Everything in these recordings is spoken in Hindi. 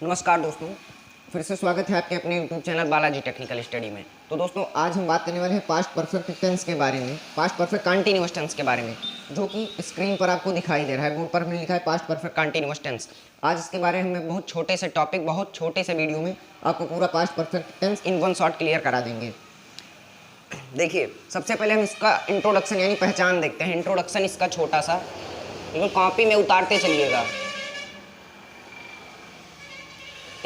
नमस्कार दोस्तों, फिर से स्वागत है आपके अपने YouTube channel Balaji technical study में। तो दोस्तों आज हम बात करने वाले हैं पास्ट परफेक्ट टेंस के बारे में, पास्ट परफेक्ट कंटीन्यूअस टेंस के बारे में, जो कि स्क्रीन पर आपको दिखाई दे रहा है। बोर्ड पर हमने लिखा है पास्ट परफेक्ट कंटीन्यूअस टेंस। आज इसके बारे में बहुत छोटे से टॉपिक, बहुत छोटे से वीडियो में आपको पूरा past perfect tense in one shot clear करा देंगे। देखिए, सबसे पहले हम इसका इंट्रोडक्शन यानी पहचान देखते हैं। इंट्रोडक्शन इसका छोटा सा, बिल्कुल कॉपी में उतारते चलिएगा।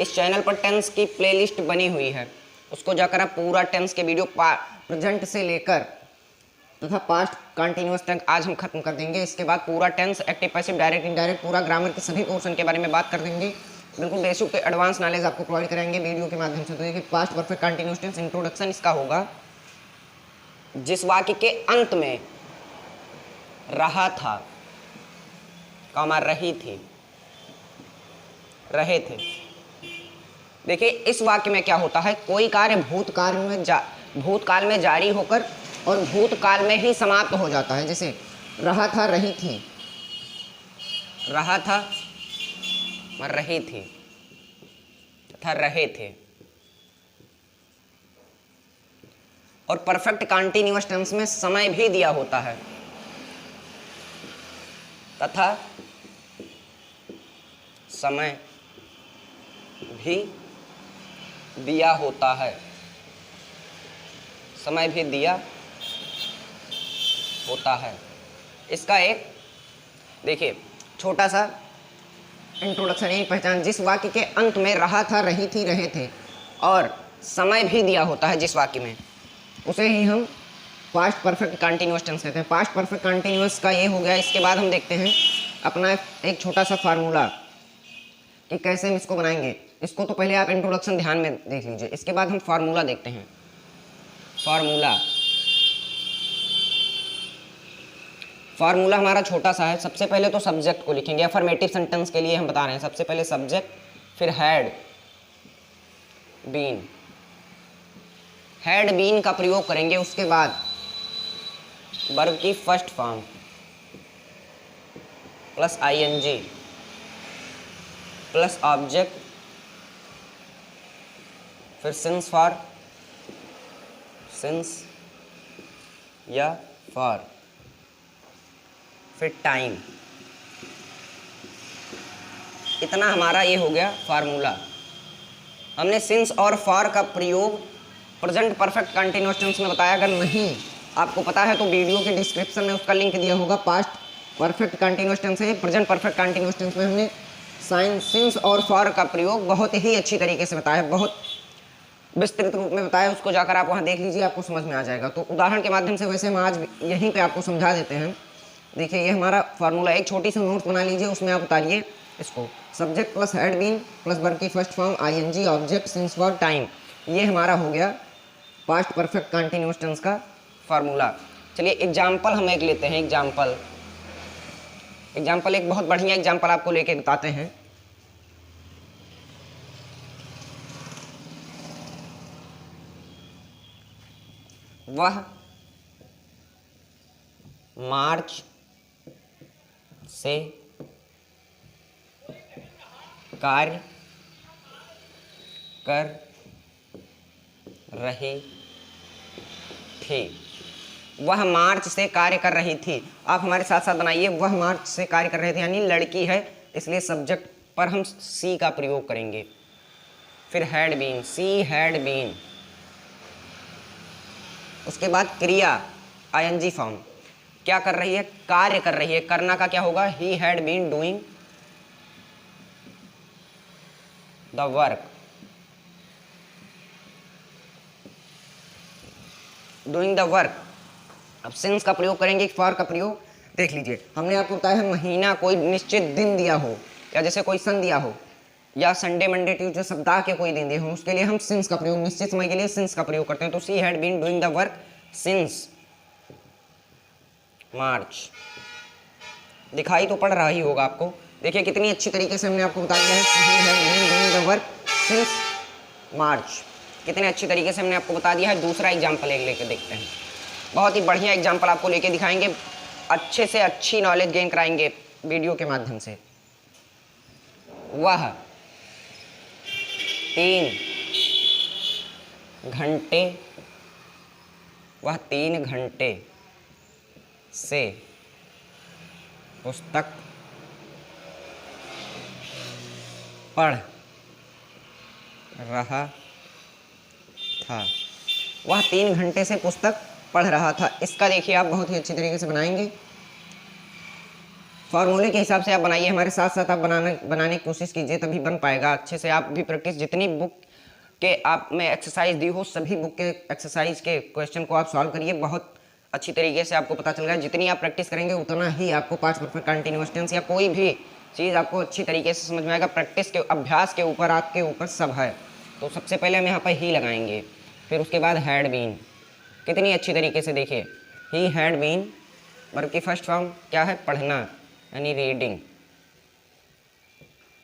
इस चैनल पर टेंस की प्लेलिस्ट बनी हुई है, उसको जाकर आप पूरा टेंस के वीडियो प्रेजेंट से लेकर तथा पास्ट कंटिन्यूअस तक आज हम खत्म कर देंगे। इसके बाद पूरा tense, active passive, direct indirect, पूरा ग्रामर के सभी पोर्शन के बारे में बात कर देंगे। बिल्कुल बेसिक से एडवांस नॉलेज आपको प्रोवाइड कराएंगे वीडियो के माध्यम से। तो देखिए, past perfect continuous tense introduction इसका होगा, जिस वाक्य के अंत में रहा था, कॉमा रही थी, रहे थे। देखिए, इस वाक्य में क्या होता है, कोई कार्य भूतकाल में जारी होकर और भूतकाल में ही समाप्त हो जाता है। जैसे रहा था, रही थी, रहा था, रही थी तथा रहे थे। और परफेक्ट कंटीन्यूअस टेंस में समय भी दिया होता है तथा समय भी दिया होता है, समय भी दिया होता है। इसका एक देखिए छोटा सा इंट्रोडक्शन यही पहचान, जिस वाक्य के अंत में रहा था, रही थी, रहे थे और समय भी दिया होता है जिस वाक्य में, उसे ही हम पास्ट परफेक्ट कंटीन्यूअस टेंस कहते हैं। पास्ट परफेक्ट कंटीन्यूअस का ये हो गया। इसके बाद हम देखते हैं अपना एक छोटा सा फार्मूला कि कैसे हम इसको बनाएंगे। इसको तो पहले आप इंट्रोडक्शन ध्यान में देख लीजिए, इसके बाद हम फार्मूला देखते हैं। फार्मूला हमारा छोटा सा है। सबसे पहले तो सब्जेक्ट को लिखेंगे। अफर्मेटिव सेंटेंस के लिए हम बता रहे हैं, सबसे पहले सब्जेक्ट, फिर हैड बीन का प्रयोग करेंगे। उसके बाद वर्ब की first form plus ING plus object, फिर सिंस या फॉर, फिर टाइम। इतना हमारा ये हो गया फार्मूला। हमने सिंस और फॉर का प्रयोग प्रेजेंट परफेक्ट कंटीन्यूअस टेंस में बताया। अगर नहीं आपको पता है तो वीडियो के डिस्क्रिप्शन में उसका लिंक दिया होगा। पास्ट परफेक्ट कंटीन्यूअस टेंस है, प्रेजेंट परफेक्ट कंटीन्यूअस टेंस में हमने सिंस और फॉर का प्रयोग बहुत ही अच्छी तरीके से बताया, बहुत विस्तृत रूप में बताया। उसको जाकर आप वहाँ देख लीजिए, आपको समझ में आ जाएगा। तो उदाहरण के माध्यम से वैसे हम आज यहीं पे आपको समझा देते हैं। देखिए, ये हमारा फार्मूला, एक छोटी सी नोट बना लीजिए, उसमें आप उतारिए इसको। Subject plus had been plus verb की first form, ING, object, since, for, time. ये हमारा हो गया पास्ट परफेक्ट कंटीन्यूअस टेंस का फार्मूला। चलिए एग्जाम्पल हम एक लेते हैं। एग्जाम्पल एक बहुत बढ़िया एग्जाम्पल आपको लेके बताते हैं। वह मार्च से कार्य कर रही थी। वह मार्च से कार्य कर रही थी। आप हमारे साथ साथ बनाइए, वह मार्च से कार्य कर रही थी यानी लड़की है, इसलिए सब्जेक्ट पर हम सी का प्रयोग करेंगे। फिर had been, she had been. उसके बाद क्रिया आईएनजी फॉर्म, क्या कर रही है, कार्य कर रही है। करना का क्या होगा, he had been doing the work, doing the work. अब सिंस का प्रयोग करेंगे, फॉर का प्रयोग देख लीजिए। हमने आपको बताया है महीना कोई निश्चित दिन दिया हो, या जैसे कोई सन दिया हो, या संडे, मंडे, ट्यूसडे, सप्ताह के कोई दिन दिए हो, उसके लिए हम सिंस का प्रयोग, निश्चित समय के लिए सिंस का प्रयोग करते हैं। तो she had been doing the work since March. दिखाई तो पड़ रहा ही होगा आपको। देखिए कितनी अच्छी तरीके से हमने आपको बता दिया है, she had been doing the work since March. कितने अच्छी तरीके से हमने आपको बता दिया है। दूसरा एग्जाम्पल एक लेके देखते हैं। बहुत ही बढ़िया एग्जाम्पल आपको लेके दिखाएंगे, अच्छे से अच्छी नॉलेज गेन कराएंगे वीडियो के माध्यम से। वह वह 3 घंटे से पुस्तक पढ़ रहा था। वह 3 घंटे से पुस्तक पढ़ रहा था। इसका देखिए आप बहुत ही अच्छी तरीके से बनाएंगे। फॉर्मूले के हिसाब से आप बनाइए, हमारे साथ साथ आप बनाने की कोशिश कीजिए, तभी बन पाएगा अच्छे से। आप भी प्रैक्टिस, जितनी बुक के आप में एक्सरसाइज दी हो सभी बुक के एक्सरसाइज के क्वेश्चन को आप सॉल्व करिए। बहुत अच्छी तरीके से आपको पता चल रहा है। जितनी आप प्रैक्टिस करेंगे उतना ही आपको पास्ट परफेक्ट कंटीन्यूअस टेंस या कोई भी चीज़ आपको अच्छी तरीके से समझ में आएगा। प्रैक्टिस के अभ्यास के ऊपर आपके ऊपर सब है। तो सबसे पहले हम यहाँ पर ही लगाएंगे, फिर उसके बाद हैड बीन। कितनी अच्छी तरीके से देखिए, ही हैड बीन वर्ब की फर्स्ट फॉर्म क्या है? पढ़ना, यानी reading.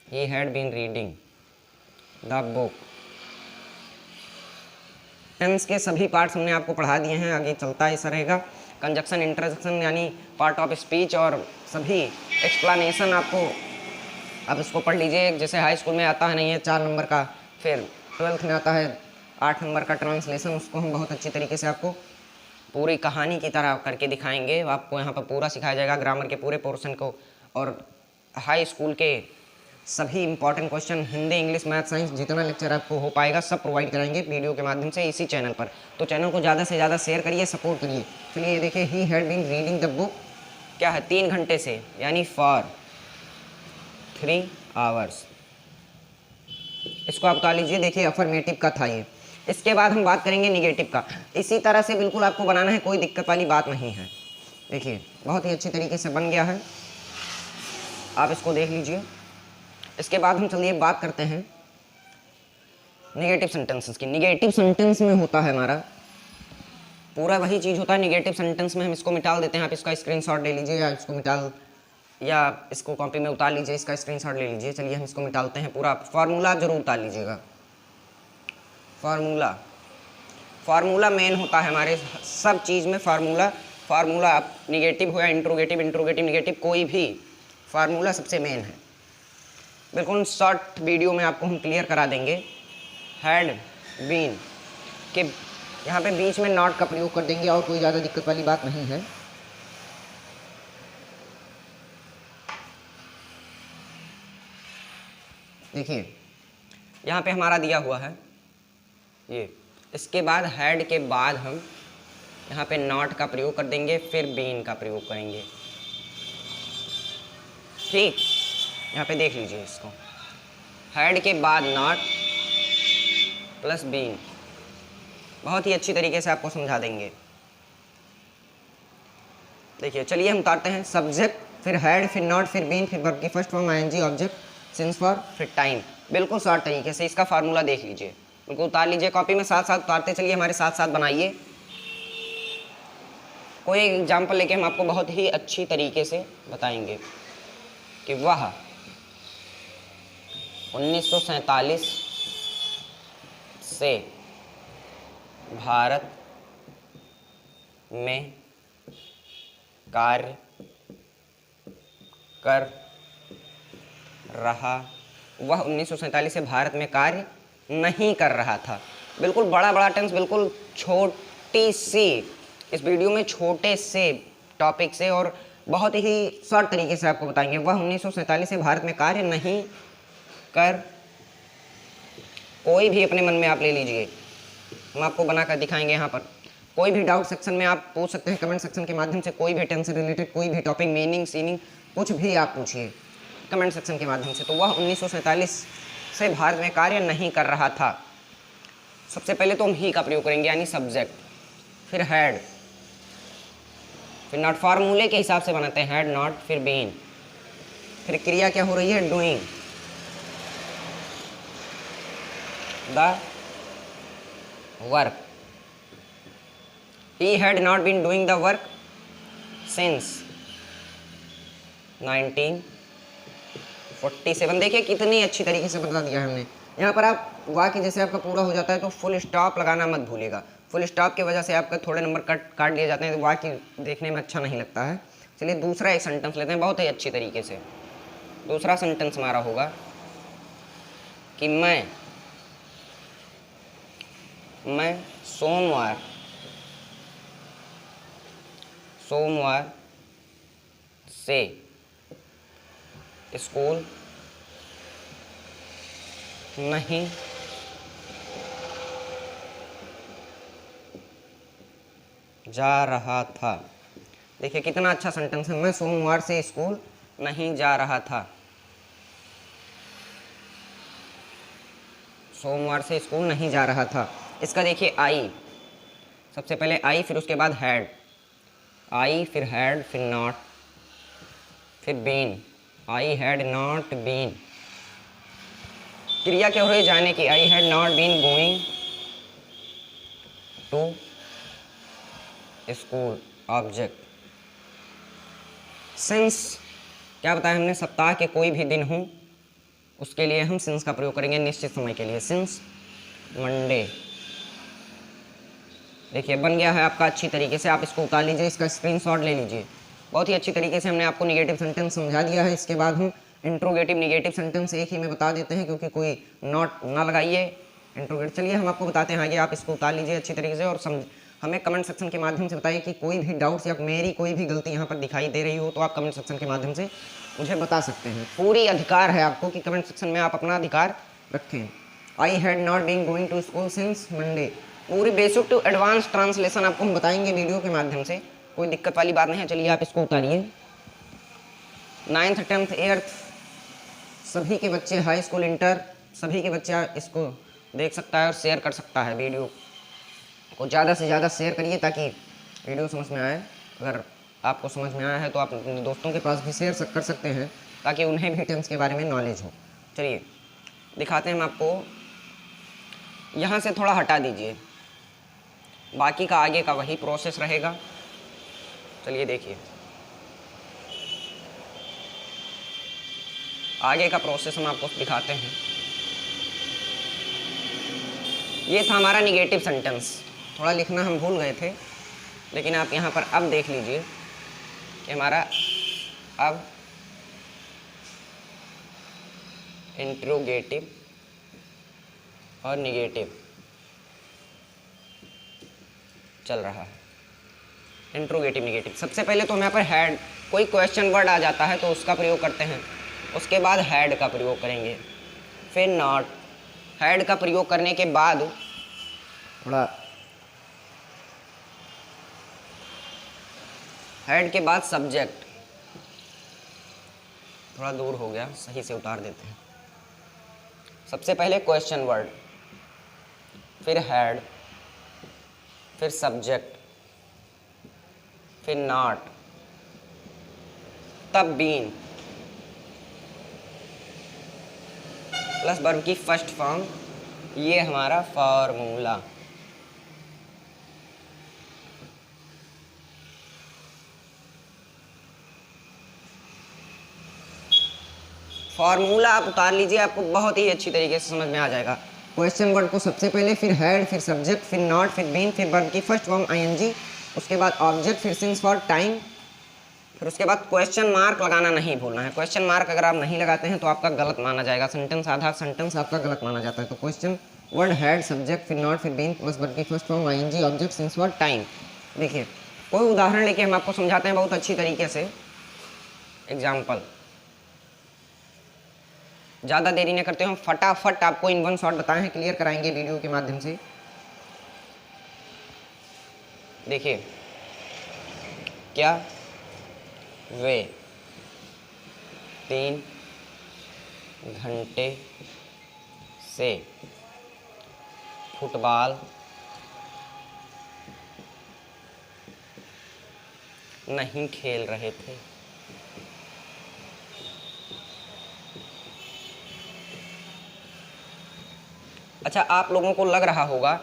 He had been reading the book. Tense के सभी पार्ट्स हमने आपको पढ़ा दिए हैं, आगे चलता ऐसा रहेगा। कंजक्शन, इंटरजेक्शन यानी पार्ट ऑफ स्पीच और सभी एक्सप्लेनेशन आपको, अब इसको पढ़ लीजिए। जैसे हाई स्कूल में आता है नहीं है 4 नंबर का, फिर 12th में आता है 8 नंबर का ट्रांसलेशन, उसको हम बहुत अच्छी तरीके से आपको पूरी कहानी की तरह करके दिखाएंगे। आपको यहाँ पर पूरा सिखाया जाएगा ग्रामर के पूरे पोर्शन को, और हाई स्कूल के सभी important question, Hindi, English, math, science, जितना लेक्चर आपको हो पाएगा सब प्रोवाइड कराएंगे वीडियो के माध्यम से इसी चैनल पर। तो चैनल को ज़्यादा से ज़्यादा शेयर करिए, सपोर्ट करिए। चलिए देखिए, he had been reading the book क्या है? 3 घंटे से, यानी फॉर 3 आवर्स। इसको आप उतार लीजिए। देखिए अफर्मेटिव का था ये। इसके बाद हम बात करेंगे निगेटिव का। इसी तरह से बिल्कुल आपको बनाना है, कोई दिक्कत वाली बात नहीं है। देखिए बहुत ही अच्छी तरीके से बन गया है, आप इसको देख लीजिए। इसके बाद हम चलिए बात करते हैं निगेटिव सेंटेंसेस की। निगेटिव सेंटेंस में होता है हमारा पूरा वही चीज़ होता है। निगेटिव सेंटेंस में हम इसको मिटा देते हैं। आप इसका स्क्रीनशॉट ले लीजिए, या इसको मिटा, या इसको कॉपी में उतार लीजिए, इसका स्क्रीनशॉट ले लीजिए। चलिए हम इसको मिटाते हैं। पूरा फार्मूला जरूर उतार लीजिएगा। फार्मूला मेन होता है हमारे सब चीज़ में। फार्मूला आप निगेटिव हो या इंट्रोगेटिव, निगेटिव, कोई भी फार्मूला सबसे मेन है। बिल्कुल शॉर्ट वीडियो में आपको हम क्लियर करा देंगे। हैड बीन के यहाँ पे बीच में नॉट का प्रयोग कर देंगे, और कोई ज़्यादा दिक्कत वाली बात नहीं है। देखिए यहाँ पे हमारा दिया हुआ है ये। इसके बाद हैड के बाद हम यहाँ पे नॉट का प्रयोग कर देंगे, फिर बीन का प्रयोग करेंगे। ठीक, यहाँ पे देख लीजिए इसको, हैड के बाद नॉट प्लस बीन। बहुत ही अच्छी तरीके से आपको समझा देंगे। देखिए चलिए हम उतारते हैं। सब्जेक्ट, फिर हैड, फिर नॉट, फिर बीन, फिर वर्ब की first form ING, object, since for, फिर टाइम। बिल्कुल शॉर्ट तरीके से इसका फार्मूला देख लीजिए, बिल्कुल उतार लीजिए कॉपी में, साथ साथ उतारते चलिए, हमारे साथ साथ बनाइए। कोई एग्जाम्पल लेके हम आपको बहुत ही अच्छी तरीके से बताएंगे कि वह 1947 से भारत में कार्य कर रहा, वह 1947 से भारत में कार्य नहीं कर रहा था। बिल्कुल बड़ा बड़ा टेंस, बिल्कुल छोटी सी इस वीडियो में छोटे से टॉपिक से और बहुत ही शॉर्ट तरीके से आपको बताएंगे। वह 1947 से भारत में कार्य नहीं कर, कोई भी अपने मन में आप ले लीजिए, हम आपको बनाकर दिखाएंगे। यहाँ पर कोई भी डाउट सेक्शन में आप पूछ सकते हैं, कमेंट सेक्शन के माध्यम से, कोई भी टेंस से रिलेटेड कोई भी टॉपिक, मीनिंग, सीनिंग, कुछ भी आप पूछिए कमेंट सेक्शन के माध्यम से। तो वह 1947 से भारत में कार्य नहीं कर रहा था। सबसे पहले तो हम ही का प्रयोग करेंगे, यानी सब्जेक्ट, फिर हैड, फिर नॉट। फार्मूले के हिसाब से बनाते हैं, हैड, नॉट, फिर बीन, फिर क्रिया क्या हो रही है? Doing the work. He had not been doing the work since 1947। देखिए कितनी अच्छी तरीके से बता दिया हमने। यहाँ पर आप वाक्य जैसे आपका पूरा हो जाता है तो फुल स्टॉप लगाना मत भूलिएगा। फुल स्टॉप की वजह से आपका थोड़े नंबर काट दिए जाते हैं, तो वाक्य देखने में अच्छा नहीं लगता है। चलिए दूसरा एक सेंटेंस लेते हैं बहुत ही अच्छी तरीके से। दूसरा सेंटेंस हमारा होगा कि मैं मैं सोमवार से स्कूल नहीं जा रहा था। देखिए कितना अच्छा सेंटेंस है, मैं सोमवार से स्कूल नहीं जा रहा था। सोमवार से स्कूल नहीं जा रहा था। इसका देखिए आई, सबसे पहले आई, फिर उसके बाद हैड, आई फिर हैड फिर नॉट फिर been, I had not been. क्रिया क्या हो रही है? जाने की। I had not been going to school, object. Since क्या बताया हमने? सप्ताह के कोई भी दिन हो उसके लिए हम सिंस का प्रयोग करेंगे निश्चित समय के लिए। Since Monday. देखिए बन गया है आपका अच्छी तरीके से। आप इसको उतार लीजिए, इसका स्क्रीनशॉट ले लीजिए। बहुत ही अच्छी तरीके से हमने आपको निगेटिव सेंटेंस समझा दिया है। इसके बाद हम इंट्रोगेटिव निगेटिव सेंटेंस एक ही में बता देते हैं, क्योंकि कोई नॉट ना लगाइए। इंट्रोगेटिव चलिए हम आपको बताते हैं आगे। आप इसको उतार लीजिए अच्छी तरीके से और हमें कमेंट सेक्शन के माध्यम से बताइए कि कोई भी डाउट्स या मेरी कोई भी गलती यहाँ पर दिखाई दे रही हो तो आप कमेंट सेक्शन के माध्यम से मुझे बता सकते हैं। पूरी अधिकार है आपको कि कमेंट सेक्शन में आप अपना अधिकार रखें। I had not been going to school since Monday. पूरी बेसिक टू एडवांस ट्रांसलेशन आपको हम बताएंगे वीडियो के माध्यम से, कोई दिक्कत वाली बात नहीं है। चलिए आप इसको उतारिए। 9th 10th 8th सभी के बच्चे, हाई स्कूल इंटर सभी के बच्चे इसको देख सकता है और शेयर कर सकता है। वीडियो को ज़्यादा से ज़्यादा शेयर करिए ताकि वीडियो समझ में आए। अगर आपको समझ में आया है तो आप अपने दोस्तों के पास भी शेयर कर सकते हैं ताकि उन्हें भी टेंस के बारे में नॉलेज हो। चलिए दिखाते हैं हम आपको। यहाँ से थोड़ा हटा दीजिए, बाकी का आगे का वही प्रोसेस रहेगा। चलिए देखिए आगे का प्रोसेस हम आपको दिखाते हैं। ये था हमारा निगेटिव सेंटेंस। थोड़ा लिखना हम भूल गए थे, लेकिन आप यहाँ पर अब देख लीजिए कि हमारा अब इंट्रोगेटिव और निगेटिव चल रहा है। Interrogative negative. सबसे पहले तो हम यहाँ पर हैड, कोई क्वेश्चन वर्ड आ जाता है तो उसका प्रयोग करते हैं। उसके बाद हैड का प्रयोग करेंगे, फिर नॉट। हैड का प्रयोग करने के बाद थोड़ा, हैड के बाद सब्जेक्ट। थोड़ा दूर हो गया, सही से उतार देते हैं। सबसे पहले क्वेश्चन वर्ड, फिर हैड, फिर सब्जेक्ट, फिर नॉट, तब बीन प्लस वर्ब की फर्स्ट फॉर्म। ये हमारा फॉर्मूला। फॉर्मूला आप उतार लीजिए, आपको बहुत ही अच्छी तरीके से समझ में आ जाएगा। क्वेश्चन वर्ड को सबसे पहले, फिर हैड, फिर सब्जेक्ट, फिर नॉट, फिर बीन, फिर वर्ब की फर्स्ट फॉर्म आईएनजी, उसके बाद ऑब्जेक्ट, फिर सिंस फॉर टाइम, फिर उसके बाद क्वेश्चन मार्क लगाना नहीं भूलना है। क्वेश्चन मार्क अगर आप नहीं लगाते हैं तो आपका गलत माना जाएगा। सेंटेंस, आधा सेंटेंस आपका गलत माना जाता है। तो क्वेश्चन वर्ड, हैड, सब्जेक्ट, फिर नॉट, फिर बीन, प्लस वर्ब की first form ING, object, since for time. देखिए कोई उदाहरण लेके हम आपको समझाते हैं बहुत अच्छी तरीके से। एग्जाम्पल, ज़्यादा देरी नहीं करते हम, फटाफट आपको इन वन शॉट बताए हैं, क्लियर कराएंगे वीडियो के माध्यम से। देखिए क्या वे 3 घंटे से फुटबॉल नहीं खेल रहे थे? अच्छा, आप लोगों को लग रहा होगा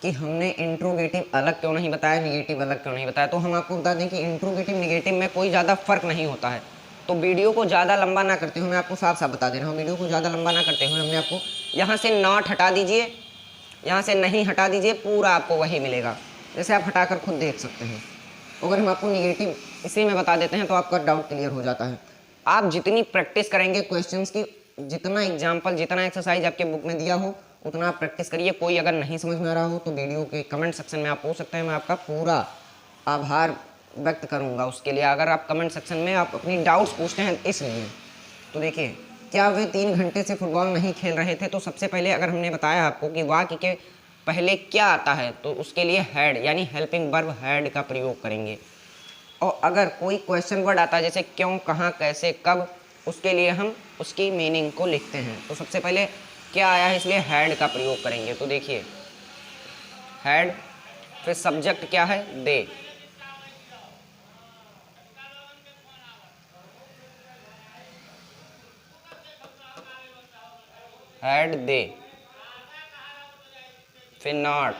कि हमने इंट्रोगेटिव अलग क्यों नहीं बताया, निगेटिव अलग क्यों नहीं बताया। तो हम आपको बता दें कि इंट्रोगेटिव निगेटिव में कोई ज़्यादा फर्क नहीं होता है। तो वीडियो को ज़्यादा लंबा ना करते हुए मैं आपको साफ साफ बता दे रहा हूँ, वीडियो को ज़्यादा लंबा ना करते हुए हमने आपको यहाँ से नॉट हटा दीजिए, यहाँ से नहीं हटा दीजिए, पूरा आपको वही मिलेगा। जैसे आप हटाकर खुद देख सकते हैं। अगर हम आपको निगेटिव इसी में बता देते हैं तो आपका डाउट क्लियर हो जाता है। आप जितनी प्रैक्टिस करेंगे क्वेश्चंस की, जितना एग्जाम्पल, जितना एक्सरसाइज आपके बुक में दिया हो उतना आप प्रैक्टिस करिए। कोई अगर नहीं समझ में आ रहा हो तो वीडियो के कमेंट सेक्शन में आप पूछ सकते हैं, मैं आपका पूरा आभार व्यक्त करूंगा उसके लिए, अगर आप कमेंट सेक्शन में आप अपनी डाउट्स पूछते हैं इसलिए। तो देखिए, क्या वे 3 घंटे से फुटबॉल नहीं खेल रहे थे? तो सबसे पहले अगर हमने बताया आपको कि वाक्य के पहले क्या आता है, तो उसके लिए हैड यानी हेल्पिंग वर्ब हैड का प्रयोग करेंगे। और अगर कोई क्वेश्चन वर्ड आता है जैसे क्यों, कहाँ, कैसे, कब, उसके लिए हम उसकी मीनिंग को लिखते हैं। तो सबसे पहले क्या आया है, इसलिए हैड का प्रयोग करेंगे। तो देखिए, हैड, फिर सब्जेक्ट क्या है, दे, हैड दे, फिर नॉट,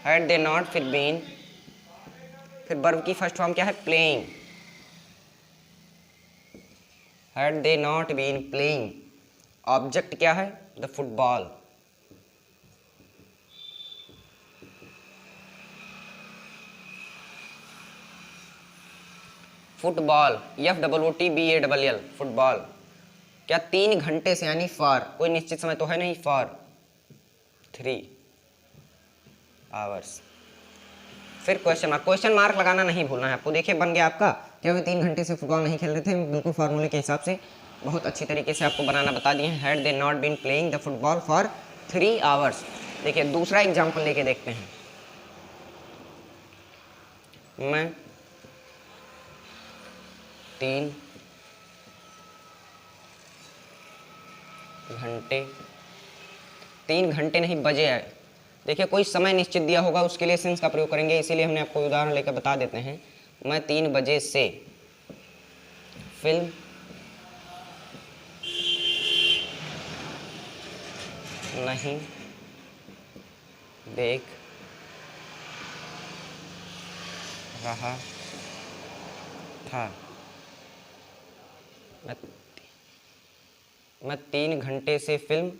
हैड दे नॉट, फिर बीन, फिर वर्ब की फर्स्ट फॉर्म क्या है, playing, had they not been playing. Object क्या है, the football, football, FOOTBALL, football. क्या 3 घंटे से यानी फॉर, कोई निश्चित समय तो है नहीं, फॉर 3 आवर्स। फिर क्वेश्चन मार्क लगाना नहीं भूलना है आपको। देखिए बन गया आपका, क्या वे 3 घंटे से फुटबॉल नहीं खेल रहे थे, बिल्कुल फार्मूले के हिसाब से बहुत अच्छी तरीके से आपको बनाना बता दिए हैं। Had they not been playing the football for 3 hours. देखिए दूसरा एग्जाम्पल लेके देखते हैं। मैं 3 घंटे, 3 घंटे नहीं बजे है। देखिए कोई समय निश्चित दिया होगा, उसके लिए सिंस का प्रयोग करेंगे, इसीलिए हमने आपको उदाहरण लेकर बता देते हैं। मैं 3 बजे से फिल्म नहीं देख रहा था। मैं 3 घंटे से फिल्म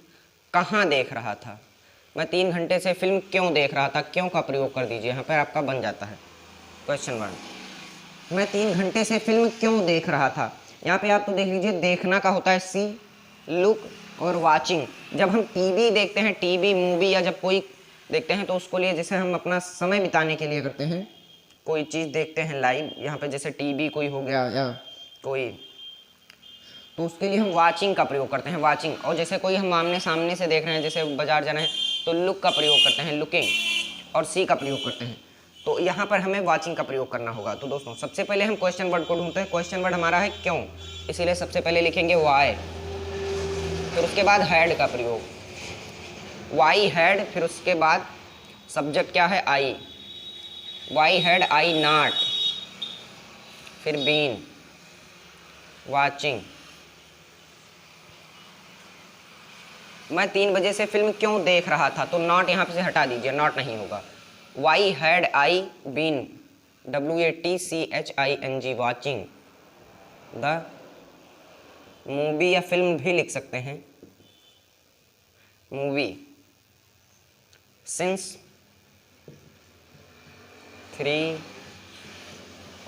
कहाँ देख रहा था। मैं 3 घंटे से फिल्म क्यों देख रहा था, क्यों का प्रयोग कर दीजिए, यहाँ पर आपका बन जाता है क्वेश्चन वर्ड। मैं 3 घंटे से फिल्म क्यों देख रहा था। यहाँ पे आप तो देख लीजिए, देखना का होता है सी, लुक और वाचिंग। जब हम टीवी देखते हैं, टीवी मूवी या जब कोई देखते हैं तो उसको लिए जैसे हम अपना समय बिताने के लिए करते हैं, कोई चीज़ देखते हैं लाइव, यहाँ पे जैसे टीवी कोई हो गया या कोई, तो उसके लिए हम वाचिंग का प्रयोग करते हैं, वाचिंग। और जैसे कोई हम आमने सामने से देख रहे हैं, जैसे बाजार जाना है, तो लुक का प्रयोग करते हैं, लुकिंग, और सी का प्रयोग करते हैं। तो यहाँ पर हमें वाचिंग का प्रयोग करना होगा। तो दोस्तों सबसे पहले हम क्वेश्चन वर्ड को ढूंढते हैं। क्वेश्चन वर्ड हमारा है क्यों, इसीलिए सबसे पहले लिखेंगे वाई, फिर उसके बाद हैड का प्रयोग, वाई हैड, फिर उसके बाद सब्जेक्ट क्या है, आई, वाई हैड आई नॉट, फिर बीन, वाचिंग। मैं 3 बजे से फिल्म क्यों देख रहा था, तो नॉट यहाँ पे से हटा दीजिए, नॉट नहीं होगा। Why had I been, WATCHING, watching the movie, या फिल्म भी लिख सकते हैं, movie, since 3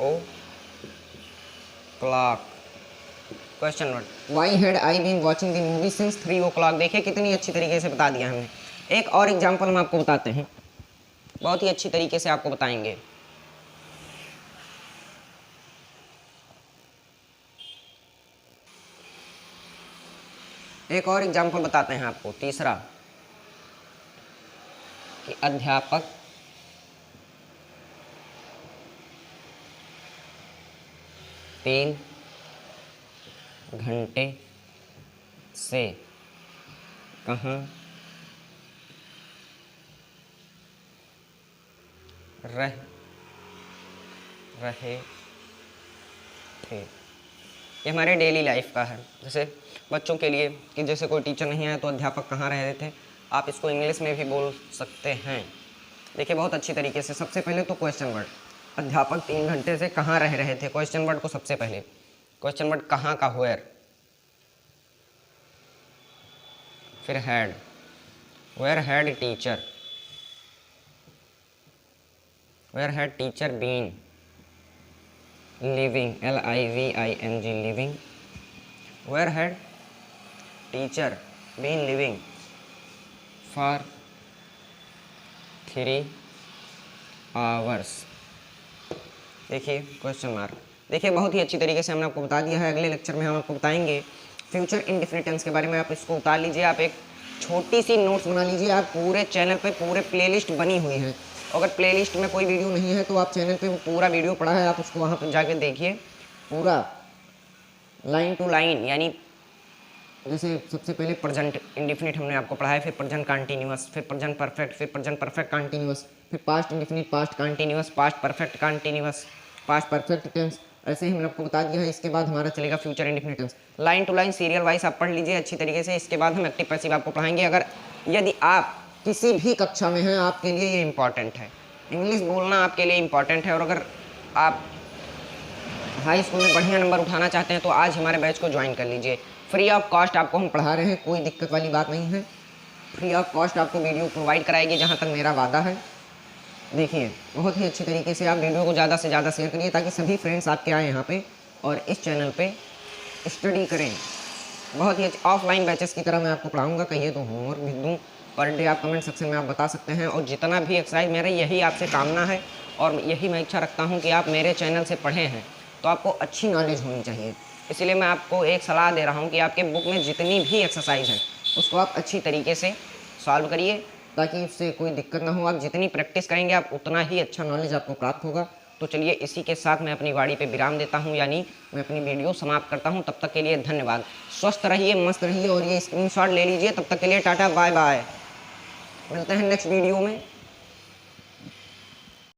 o'clock। Question word, why had I been watching the movie since 3 o'clock। देखिए कितनी अच्छी तरीके से बता दिया हमने। एक और एग्जाम्पल हम आपको बताते हैं, बहुत ही अच्छी तरीके से आपको बताएंगे। एक और एग्जाम्पल बताते हैं आपको, तीसरा, कि अध्यापक 3 घंटे से कहाँ रह रहे थे। ये हमारे डेली लाइफ का है, जैसे बच्चों के लिए कि जैसे कोई टीचर नहीं आया तो अध्यापक कहाँ रह रहे थे, आप इसको इंग्लिश में भी बोल सकते हैं। देखिए बहुत अच्छी तरीके से, सबसे पहले तो क्वेश्चन वर्ड, अध्यापक 3 घंटे से कहाँ रह रहे थे, क्वेश्चन वर्ड को सबसे पहले, क्वेश्चन वर्ड कहाँ का, वेयर, फिर had, where had teacher, where had teacher been living, LIVING, living, where had teacher been living, for 3 hours. देखिए क्वेश्चन मार्क। देखिए बहुत ही अच्छी तरीके से हमने आपको बता दिया है। अगले लेक्चर में हम आपको बताएंगे फ्यूचर इंडेफिनिट टेंस के बारे में। आप इसको उतार लीजिए, आप एक छोटी सी नोट्स बना लीजिए। आप पूरे चैनल पे पूरे प्लेलिस्ट बनी हुई है। अगर प्लेलिस्ट में कोई वीडियो नहीं है तो आप चैनल पे वो पूरा वीडियो पड़ा है, आप उसको वहाँ पर जाके देखिए पूरा लाइन टू लाइन। यानी जैसे सबसे पहले प्रेजेंट इंडेफिनिट हमने आपको पढ़ाया, फिर प्रेजेंट कंटीन्यूअस, फिर प्रेजेंट परफेक्ट, फिर प्रेजेंट परफेक्ट कंटीन्यूअस, फिर past indefinite, past continuous, past perfect continuous, past perfect tense. ऐसे ही हमने आपको बता दिया है। इसके बाद हमारा चलेगा future indefinite tense. Line to line serial wise आप पढ़ लीजिए अच्छी तरीके से। इसके बाद हम एक्टिव पैसिव आपको पढ़ाएंगे। अगर यदि आप किसी भी कक्षा में हैं, आपके लिए ये इंपॉर्टेंट है। इंग्लिश बोलना आपके लिए इंपॉर्टेंट है। और अगर आप हाई स्कूल में बढ़िया नंबर उठाना चाहते हैं तो आज हमारे बैच को ज्वाइन कर लीजिए। फ्री ऑफ कॉस्ट आपको हम पढ़ा रहे हैं, कोई दिक्कत वाली बात नहीं है। फ्री ऑफ कॉस्ट आपको वीडियो प्रोवाइड कराएगी, जहाँ तक मेरा वादा है। देखिए बहुत ही अच्छी तरीके से आप वीडियो को ज़्यादा से ज़्यादा शेयर करिए ताकि सभी फ्रेंड्स आपके आए यहाँ पे और इस चैनल पे स्टडी करें। बहुत ही अच्छी ऑफलाइन बैचेस की तरह मैं आपको पढ़ाऊँगा। कहिए तो होमवर्क भी दूँ पर डे, आप कमेंट सेक्शन में आप बता सकते हैं। और जितना भी एक्सरसाइज, मेरा यही आपसे कामना है और यही मैं इच्छा रखता हूँ कि आप मेरे चैनल से पढ़े हैं तो आपको अच्छी नॉलेज होनी चाहिए। इसलिए मैं आपको एक सलाह दे रहा हूँ कि आपके बुक में जितनी भी एक्सरसाइज है उसको आप अच्छी तरीके से सॉल्व करिए ताकि उससे कोई दिक्कत ना हो। आप जितनी प्रैक्टिस करेंगे आप उतना ही अच्छा नॉलेज आपको प्राप्त होगा। तो चलिए इसी के साथ मैं अपनी गाड़ी पे विराम देता हूँ, यानी मैं अपनी वीडियो समाप्त करता हूँ। तब तक के लिए धन्यवाद। स्वस्थ रहिए, मस्त रहिए और ये स्क्रीनशॉट ले लीजिए। तब तक के लिए टाटा बाय बाय। मिलते हैं नेक्स्ट वीडियो में।